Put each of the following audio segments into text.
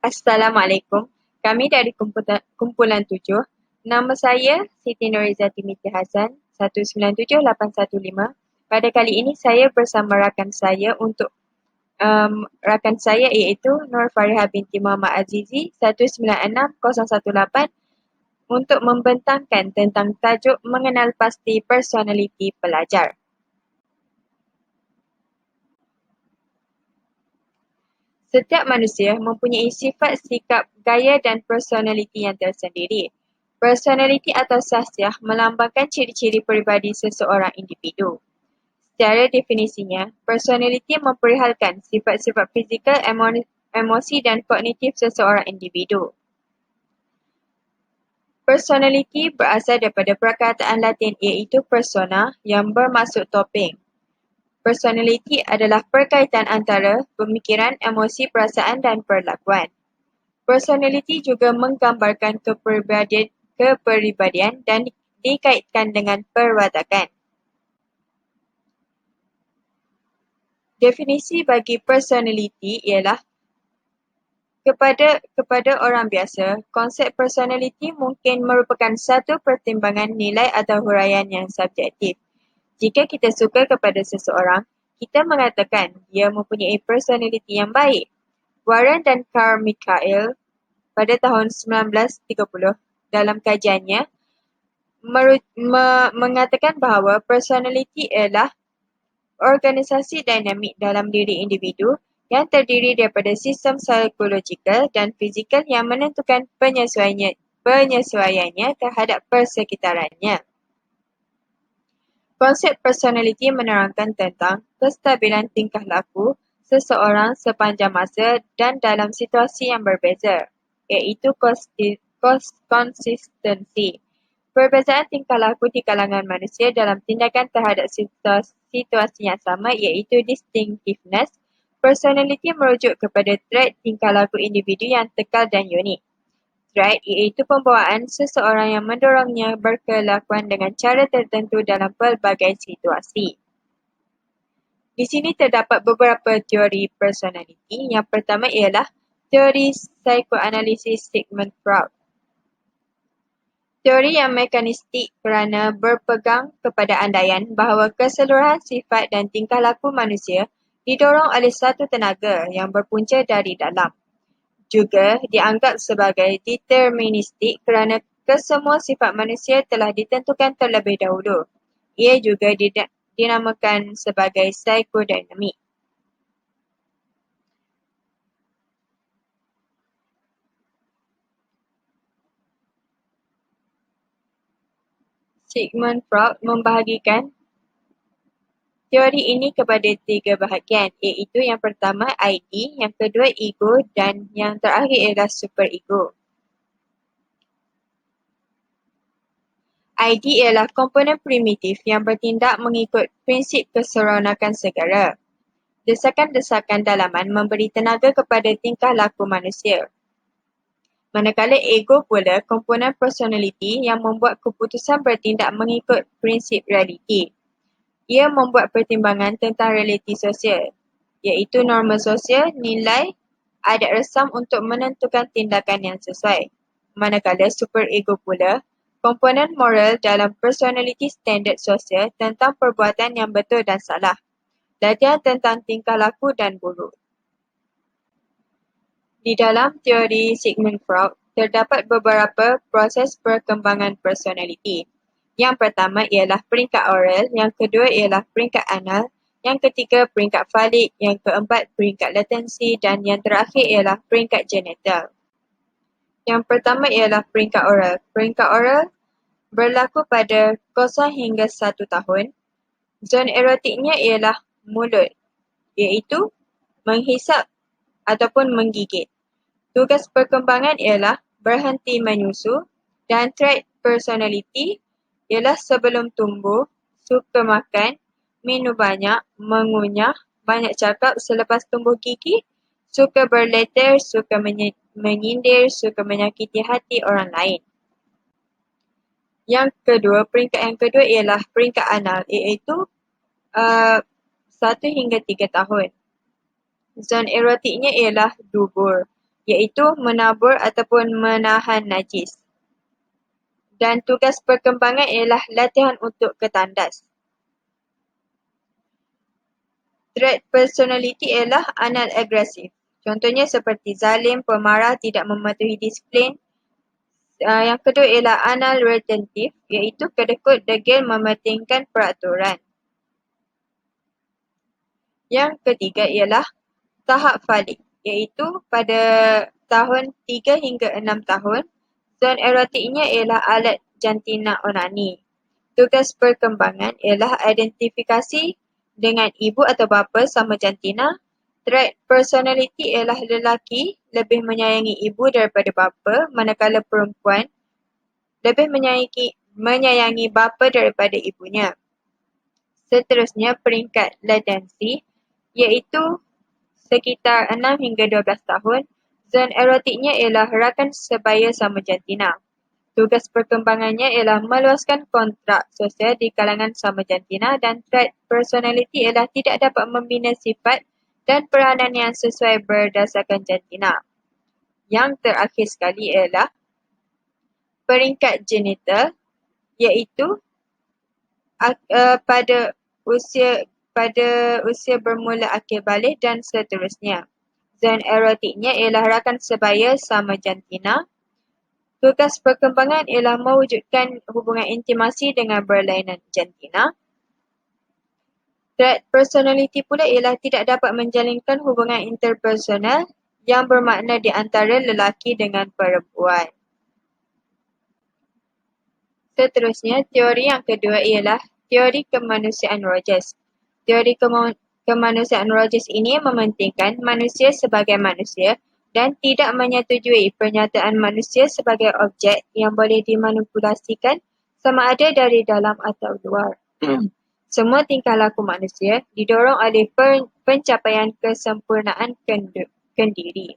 Assalamualaikum. Kami dari kumpulan 7. Nama saya Siti Norizati Miti Hassan, 197815. Pada kali ini saya bersama rakan saya rakan saya iaitu Nur Fariha binti Muhammad Azizi 196018 untuk membentangkan tentang tajuk mengenal pasti personaliti pelajar. Setiap manusia mempunyai sifat, sikap, gaya dan personaliti yang tersendiri. Personaliti atau sahsiah melambangkan ciri-ciri peribadi seseorang individu. Secara definisinya, personaliti memperihalkan sifat-sifat fizikal, emosi dan kognitif seseorang individu. Personaliti berasal daripada perkataan Latin iaitu persona yang bermaksud topeng. Personaliti adalah perkaitan antara pemikiran, emosi, perasaan dan perlakuan. Personaliti juga menggambarkan kepribadian dan dikaitkan dengan perwatakan. Definisi bagi personaliti ialah kepada orang biasa, konsep personaliti mungkin merupakan satu pertimbangan nilai atau huraian yang subjektif. Jika kita suka kepada seseorang, kita mengatakan dia mempunyai personaliti yang baik. Warren dan Carmichael pada tahun 1930 dalam kajiannya mengatakan bahawa personaliti ialah organisasi dinamik dalam diri individu yang terdiri daripada sistem psikologikal dan fizikal yang menentukan penyesuaiannya terhadap persekitarannya. Konsep personaliti menerangkan tentang kestabilan tingkah laku seseorang sepanjang masa dan dalam situasi yang berbeza, iaitu konsistensi. Perbezaan tingkah laku di kalangan manusia dalam tindakan terhadap situasi yang sama iaitu distinctiveness. Personaliti merujuk kepada trait tingkah laku individu yang kekal dan unik. Trait iaitu pembawaan seseorang yang mendorongnya berkelakuan dengan cara tertentu dalam pelbagai situasi. Di sini terdapat beberapa teori personaliti. Yang pertama ialah teori psikoanalisis Sigmund Freud. Teori yang mekanistik kerana berpegang kepada andaian bahawa keseluruhan sifat dan tingkah laku manusia didorong oleh satu tenaga yang berpunca dari dalam. Juga dianggap sebagai deterministik kerana kesemua sifat manusia telah ditentukan terlebih dahulu. Ia juga dinamakan sebagai psikodinamik. Sigmund Freud membahagikan teori ini kepada 3 bahagian, iaitu yang pertama ID, yang kedua ego dan yang terakhir ialah superego. ID ialah komponen primitif yang bertindak mengikut prinsip keseronokan segera. Desakan-desakan dalaman memberi tenaga kepada tingkah laku manusia. Manakala ego pula komponen personaliti yang membuat keputusan bertindak mengikut prinsip realiti. Ia membuat pertimbangan tentang realiti sosial, iaitu norma sosial, nilai, adat resam untuk menentukan tindakan yang sesuai. Manakala superego pula komponen moral dalam personaliti standard sosial tentang perbuatan yang betul dan salah. Latihan tentang tingkah laku dan buruk. Di dalam teori Sigmund Freud, terdapat beberapa proses perkembangan personaliti. Yang pertama ialah peringkat oral, yang kedua ialah peringkat anal, yang ketiga peringkat falik, yang keempat peringkat latensi dan yang terakhir ialah peringkat genital. Yang pertama ialah peringkat oral. Peringkat oral berlaku pada 0 hingga 1 tahun. Zon erotiknya ialah mulut, iaitu menghisap ataupun menggigit. Tugas perkembangan ialah berhenti menyusu dan trait personaliti ialah sebelum tumbuh, suka makan, minum banyak, mengunyah, banyak cakap selepas tumbuh gigi, suka berleter, suka menyindir, suka menyakiti hati orang lain. Peringkat yang kedua ialah peringkat anal iaitu 1 hingga 3 tahun. Zon erotiknya ialah dubur, iaitu menabur ataupun menahan najis. Dan tugas perkembangan ialah latihan untuk ketandas. Trait personality ialah anal agresif. Contohnya seperti zalim, pemarah, tidak mematuhi disiplin. Yang kedua ialah anal retentif, iaitu kedekut, degil, mementingkan peraturan. Yang ketiga ialah tahap falik, iaitu pada tahun 3 hingga 6 tahun. Zon erotiknya ialah alat jantina onani. Tugas perkembangan ialah identifikasi dengan ibu atau bapa sama jantina. Trait personality ialah lelaki lebih menyayangi ibu daripada bapa, manakala perempuan lebih menyayangi bapa daripada ibunya. Seterusnya peringkat latensi iaitu sekitar 6 hingga 12 tahun. Zon erotiknya ialah rakan sebaya sama jantina. Tugas perkembangannya ialah meluaskan kontrak sosial di kalangan sama jantina dan trait personality ialah tidak dapat membina sifat dan peranan yang sesuai berdasarkan jantina. Yang terakhir sekali ialah peringkat genital iaitu pada usia bermula akil balik dan seterusnya. Zon erotiknya ialah rakan sebaya sama jantina. Tugas perkembangan ialah mewujudkan hubungan intimasi dengan berlainan jantina. Trait personality pula ialah tidak dapat menjalinkan hubungan interpersonal yang bermakna di antara lelaki dengan perempuan. Seterusnya, teori yang kedua ialah teori kemanusiaan Rogers. Teori kemanusiaan Rogers ini mementingkan manusia sebagai manusia dan tidak menyetujui pernyataan manusia sebagai objek yang boleh dimanipulasikan sama ada dari dalam atau luar. Semua tingkah laku manusia didorong oleh pencapaian kesempurnaan kendiri.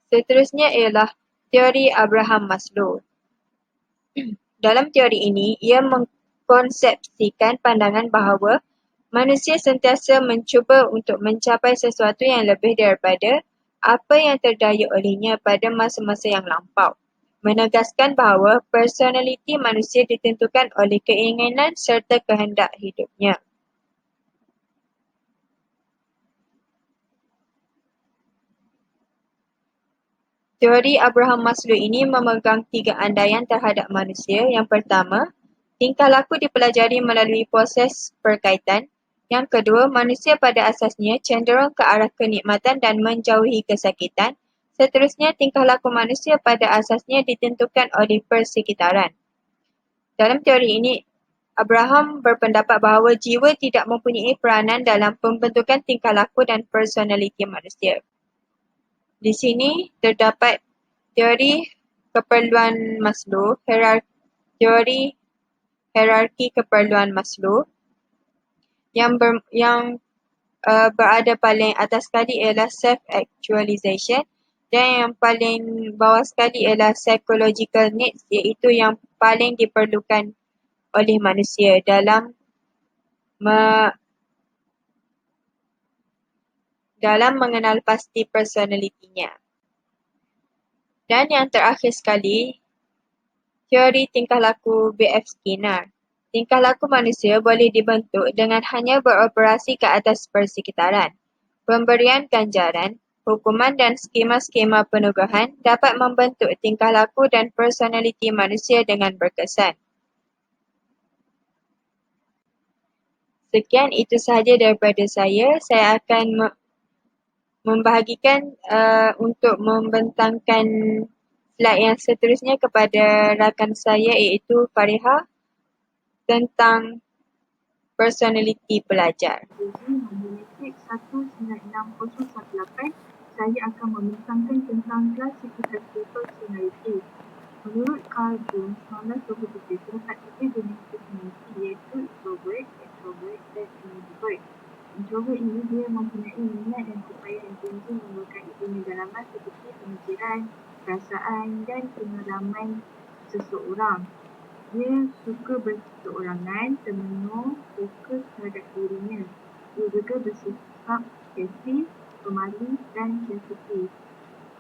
Seterusnya ialah teori Abraham Maslow. Dalam teori ini, ia mengkonsepsikan pandangan bahawa manusia sentiasa mencuba untuk mencapai sesuatu yang lebih daripada apa yang terdaya olehnya pada masa-masa yang lampau. Menegaskan bahawa personaliti manusia ditentukan oleh keinginan serta kehendak hidupnya. Teori Abraham Maslow ini memegang 3 andaian terhadap manusia. Yang pertama, tingkah laku dipelajari melalui proses perkaitan. Yang kedua, manusia pada asasnya cenderung ke arah kenikmatan dan menjauhi kesakitan. Seterusnya, tingkah laku manusia pada asasnya ditentukan oleh persekitaran. Dalam teori ini, Abraham berpendapat bahawa jiwa tidak mempunyai peranan dalam pembentukan tingkah laku dan personaliti manusia. Di sini terdapat teori keperluan Maslow, teori hierarki keperluan Maslow. Yang berada paling atas sekali ialah self-actualization dan yang paling bawah sekali ialah psychological needs, iaitu yang paling diperlukan oleh manusia dalam mengenal pasti personalitinya. Dan yang terakhir sekali, teori tingkah laku B.F. Skinner. Tingkah laku manusia boleh dibentuk dengan hanya beroperasi ke atas persekitaran. Pemberian ganjaran, hukuman dan skema-skema penugahan dapat membentuk tingkah laku dan personaliti manusia dengan berkesan. Sekian, itu sahaja daripada saya. Saya akan membahagikan untuk membentangkan slide yang seterusnya kepada rakan saya iaitu Fariha tentang personaliti pelajar. Matriks 196018, saya akan membentangkan tentang klasifikasi personaliti. Menurut Carl Jung, 1927, terdapat 3 jenis personaliti iaitu introvert, extrovert dan ambivert. Introvert ini dia mempunyai minat dan upaya yang tinggi memerlukan pendalaman seperti pemikiran, perasaan dan pengalaman seseorang. Dia suka berseorangan, termenung, fokus terhadap dirinya. Dia juga bersifat pasif, pemalu dan mengikuti.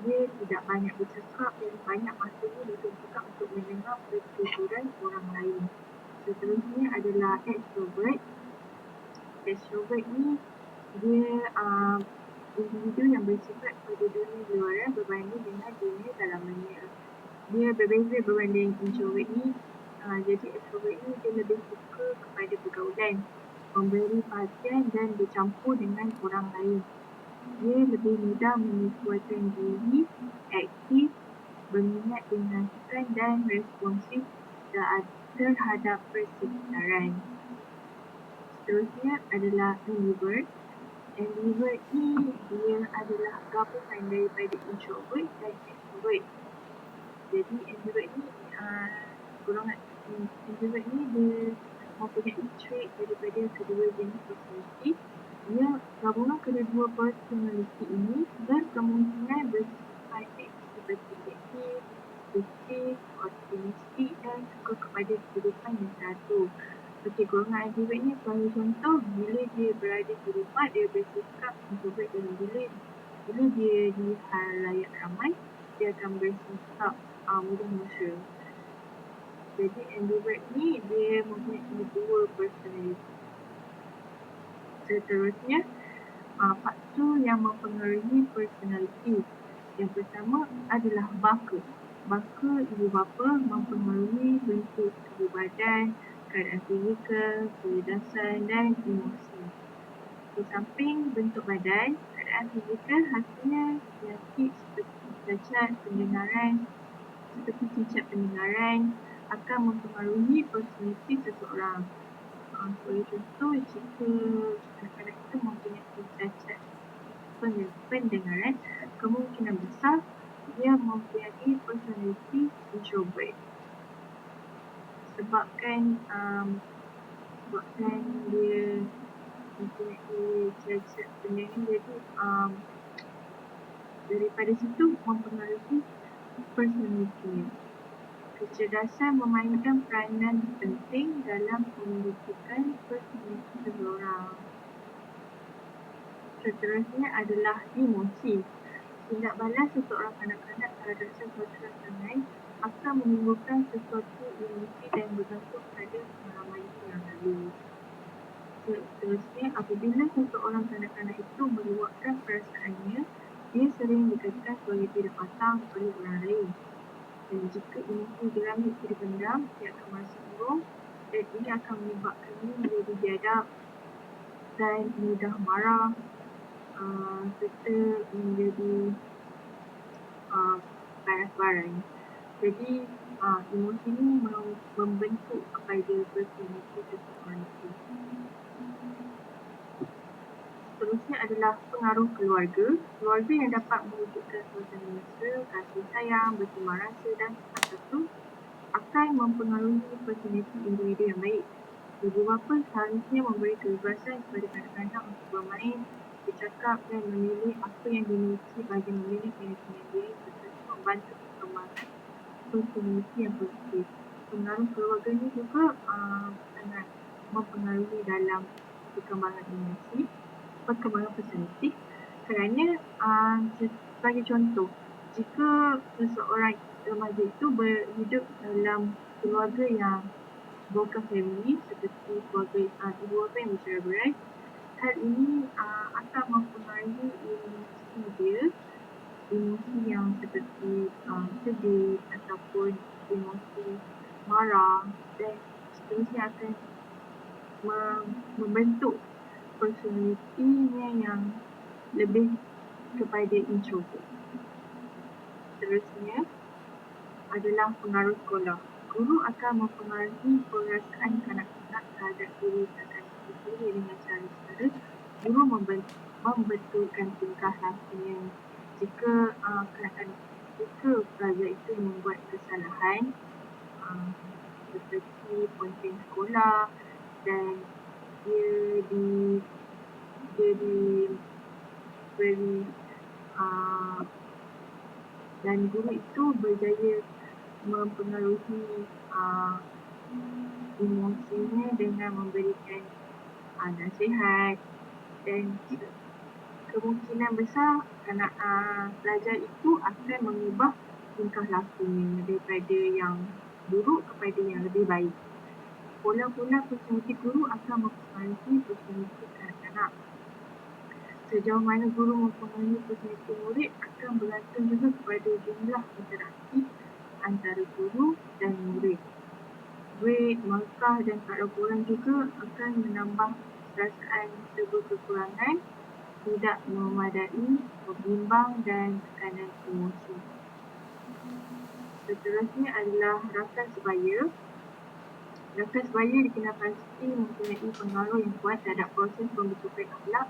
Dia tidak banyak bercakap dan banyak masanya ditunjukkan untuk mendengar pertuturan orang lain. Seterusnya adalah extrovert. Extrovert ni dia individu yang bersifat pada dunia luaran berbanding dengan dunia dalamannya. Dia berbeza berbanding introvert ni. Jadi extrovert ni dia lebih suka kepada pergaulan, memberi perhatian dan bercampur dengan orang lain. Dia lebih mudah menyesuaikan diri, aktif, berminat dengan sukan dan responsif terhadap persekitaran. Seterusnya adalah ambivert. Ambivert ni dia adalah gabungan daripada introvert dan extrovert. Jadi ambivert ni golongan ambivert ni dia mempunyai trait daripada kedua jenis personality. Dia gabungan kedua personality ini berkemungkinan bersifat seperti aktif, fiktif, optimistik dan suka kepada kehidupan yang teratur. Okey, golongan ambivert ni sebagai contoh, bila dia berada di rumah dia bersikap introvert dan bila dia di halayak ramai dia akan bersikap mudah mesra. Jadi ambivert ni dia mempunyai dua personality. Seterusnya, faktor yang mempengaruhi personality. Yang pertama adalah baka. Baka ibu bapa mempengaruhi bentuk tubuh badan, keadaan fizikal, kecerdasan dan emosi. Di samping bentuk badan, keadaan fizikal hasilnya penyakit seperti cacat pendengaran akan mempengaruhi personality seseorang. Sebagai contoh, jika anak-anak itu mempunyai cacat pendengaran, kemungkinan besar dia mempunyai personality introvert. Sebabkan dia mempunyai cacat pendengaran, jadi daripada situ mempengaruhi personality. Kecerdasan memainkan peranan penting dalam pembentukan personality seseorang. Seterusnya adalah emosi. Tindak balas seseorang kanak-kanak terhadap sesuatu rancangan akan menimbulkan sesuatu emosi dan bergantung pada pengalaman yang lalu. Seterusnya, apabila seseorang kanak-kanak itu meluapkan perasaannya, dia sering dikatakan sebagai tidak matang oleh orang lain. Dan jika emosi geram itu dipendam, dia akan merasa murung dan ini akan menyebabkannya menjadi biadab dan mudah marah serta menjadi paras-barang. Jadi emosi ini membentuk kepada personality seseorang itu. Seterusnya adalah pengaruh keluarga. Keluarga yang dapat mewujudkan suasana mesra, kasih sayang, berteman rasa dan bersatu akan mempengaruhi personality individu yang baik. Ibu bapa seharusnya memberi kebebasan kepada kanak-kanak untuk bermain, bercakap dan memilih apa yang dimiliki bagi memilih keyakinan diri serta membantu perkembangan personality yang positif. Pengaruh keluarga ini juga sangat mempengaruhi dalam perkembangan personality kerana sebagai contoh, jika seseorang remaja itu berhidup dalam keluarga yang broken family seperti keluarga ibu bapa yang bercerai berai, hal ini akan mempengaruhi emosi yang seperti sedih ataupun emosi marah dan seterusnya akan membentuk personality-nya yang lebih kepada introvert. Seterusnya adalah pengaruh sekolah. Guru akan mempengaruhi perasaan kanak-kanak terhadap diri kanak-kanak itu dengan cara guru membetulkan tingkah lakunya. Jika pelajar itu membuat kesalahan seperti ponteng sekolah dan dia diberi dan guru itu berjaya mempengaruhi emosinya dengan memberikan nasihat dan kemungkinan besar pelajar itu akan mengubah tingkah lakunya daripada yang buruk kepada yang lebih baik. Pola-pola personaliti guru akan mempengaruhi personaliti kanak-kanak. Sejauh mana guru mempengaruhi personaliti murid akan bergantung juga kepada jumlah interaksi antara guru dan murid. Grade, markah dan kad laporan juga akan menambah perasaan serba kekurangan, tidak memadai, membimbang dan tekanan emosi. Seterusnya adalah rakan sebaya. Rakan sebaya dikenal pasti mempunyai pengaruh yang kuat terhadap proses pembentukan akhlak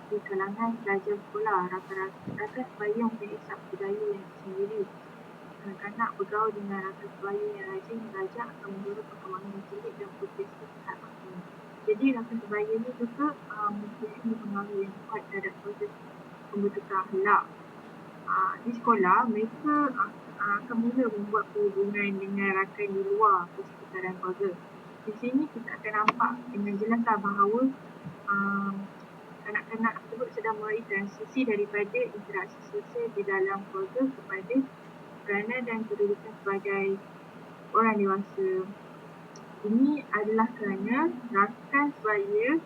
di kalangan pelajar sekolah. Rakan sebaya mempunyai sub budaya yang sendiri. Kanak-kanak bergaul dengan rakan sebaya yang rajin belajar akan mendorong perkembangan intelek dan potensi karakter. Jadi rakan sebaya ini juga mempunyai pengaruh yang kuat terhadap proses pembentukan akhlak. Di sekolah, mereka akan mula membuat hubungan dengan rakan di luar persekitaran keluarga. Di sini kita akan nampak dengan jelas bahawa kanak-kanak tersebut sedang melalui transisi daripada interaksi sosial di dalam keluarga kepada peranan dan kedudukan sebagai orang dewasa. Ini adalah kerana rakan sebaya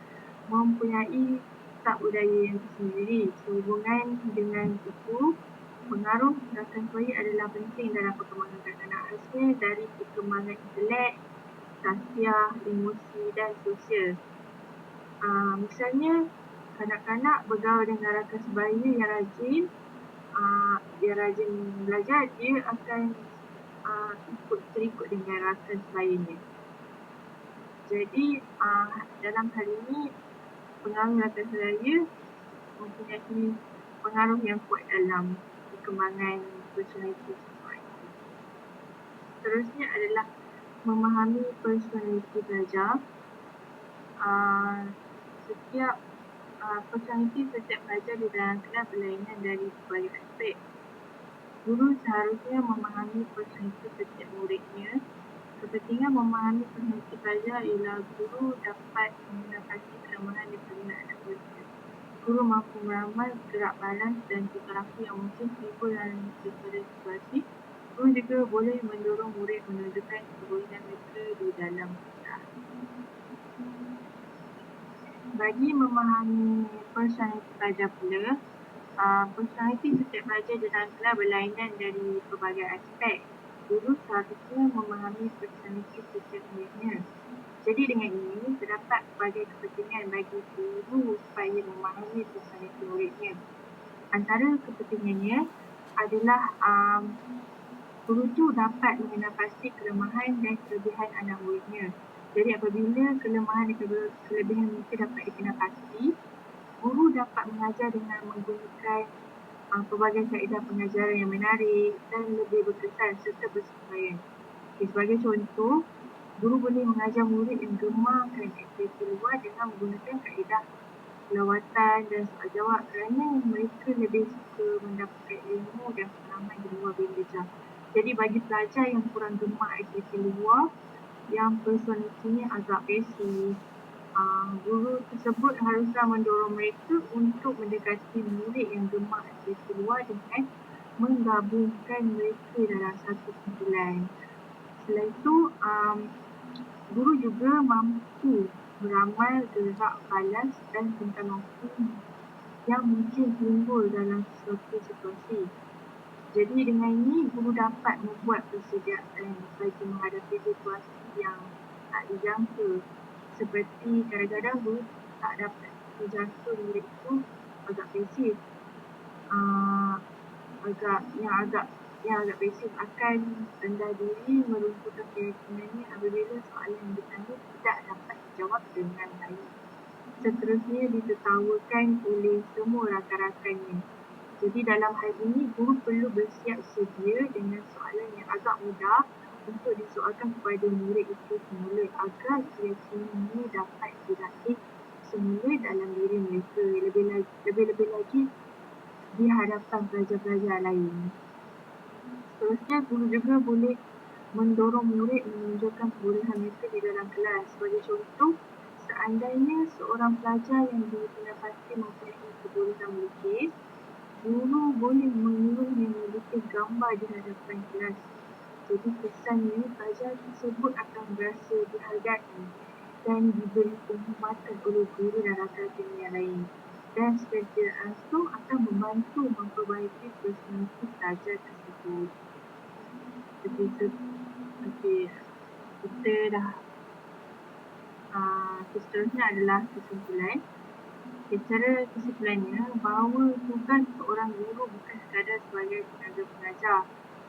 mempunyai sub budaya yang tersendiri. Sehubungan dengan itu, pengaruh rakan sebaya adalah penting dalam perkembangan kanak-kanak, hasil dari perkembangan intelek, tazkiyah, emosi dan sosial. Misalnya, kanak-kanak bergaul dengan rakan sebaya yang rajin belajar, dia akan terikut dengan rakan sebayanya. Jadi, dalam hal ini, pengaruh rakan sebaya mempunyai pengaruh yang kuat dalam perkembangan personaliti seseorang. Seterusnya adalah memahami personaliti pelajar. Setiap personaliti setiap pelajar di dalam kelas berlainan dari berbagai aspek. Guru seharusnya memahami personaliti setiap muridnya. Kepentingan memahami personaliti pelajar ialah guru dapat mengatasi kelemahan dan kelebihan anak muridnya. Guru mampu meramal gerak balas dan interaksi yang mungkin timbul dalam sesuatu situasi. Guru juga boleh mendorong murid menunjukkan kebolehan mereka di dalam kelas. Bagi memahami personaliti pelajar pula, personaliti setiap pelajar di dalam kelas berlainan dari pelbagai aspek. Guru seharusnya memahami personaliti setiap muridnya. Jadi dengan ini, terdapat pelbagai kepentingan bagi guru supaya memahami personaliti muridnya. Antara kepentingannya adalah guru itu dapat mengenal pasti kelemahan dan kelebihan anak muridnya. Jadi apabila kelemahan dan kelebihan mereka dapat dikenal pasti, guru dapat mengajar dengan menggunakan pelbagai kaedah pengajaran yang menarik dan lebih berkesan serta bersesuaian. Sebagai contoh, guru boleh mengajar murid yang gemarkan aktiviti luar dengan menggunakan kaedah lawatan dan soal jawab kerana mereka lebih suka mendapatkan ilmu dan pengalaman di luar bilik belajar. Jadi bagi pelajar yang kurang gemar aktiviti luar, yang personalitinya agak pasif, guru tersebut haruslah mendorong mereka untuk mendekati murid yang gemar aktiviti luar dengan menggabungkan mereka dalam satu kumpulan. Selain itu, guru juga mampu meramal gerak balas dan tingkah laku yang mungkin timbul dalam suatu situasi. Jadi dengan ini, guru dapat membuat persediaan bagi menghadapi situasi yang tak dijangka. Seperti kadang-kadang guru tak dapat dijangka murid itu agak pasif. Yang agak pasif akan rendah diri, meruntuhkan keyakinannya apabila soalan yang ditanya tidak dapat dijawab dengan baik. Seterusnya ditertawakan oleh semua rakan-rakannya. Jadi dalam hal ini, guru perlu bersiap sedia dengan soalan yang agak mudah untuk disoalkan kepada murid itu semula agar keyakinannya dapat dilatih semula dalam diri mereka, lebih-lebih lagi di hadapan pelajar-pelajar lain. Seterusnya, guru juga boleh mendorong murid menunjukkan kebolehan mereka di dalam kelas. Sebagai contoh, Seandainya seorang pelajar yang didapati mempunyai kebolehan melukis, guru boleh menyuruhnya melukis gambar di hadapan kelas. Jadi kesannya pelajar tersebut akan berasa dihargai dan diberi penghormatan oleh guru dan rakan-rakan yang lain. Dan secara tidak langsung akan membantu memperbaiki personaliti pelajar tersebut. Okey, kita dah seterusnya adalah kesimpulan. Secara kesimpulannya, bahawa tugas seorang guru bukan sekadar sebagai tenaga pengajar,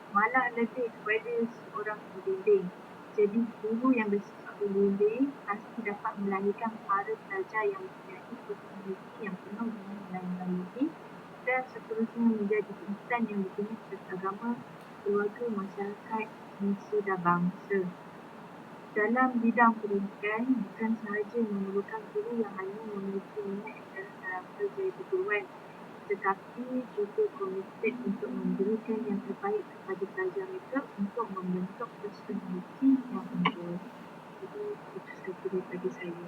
malah lebih kepada seorang pembimbing. Jadi, guru yang bersifat pembimbing pasti dapat melahirkan para pelajar yang mempunyai personaliti yang penuh dengan nilai-nilai dan seterusnya menjadi insan yang berguna kepada agama, keluarga, masyarakat, negara dan bangsa. Dalam bidang pendidikan, bukan sahaja memerlukan guru yang hanya memiliki minat dalam rangka jadi keguruan, tetapi juga komited untuk memberikan yang terbaik kepada pelajar mereka untuk membentuk personaliti yang unggul. Jadi, itu sahaja daripada saya.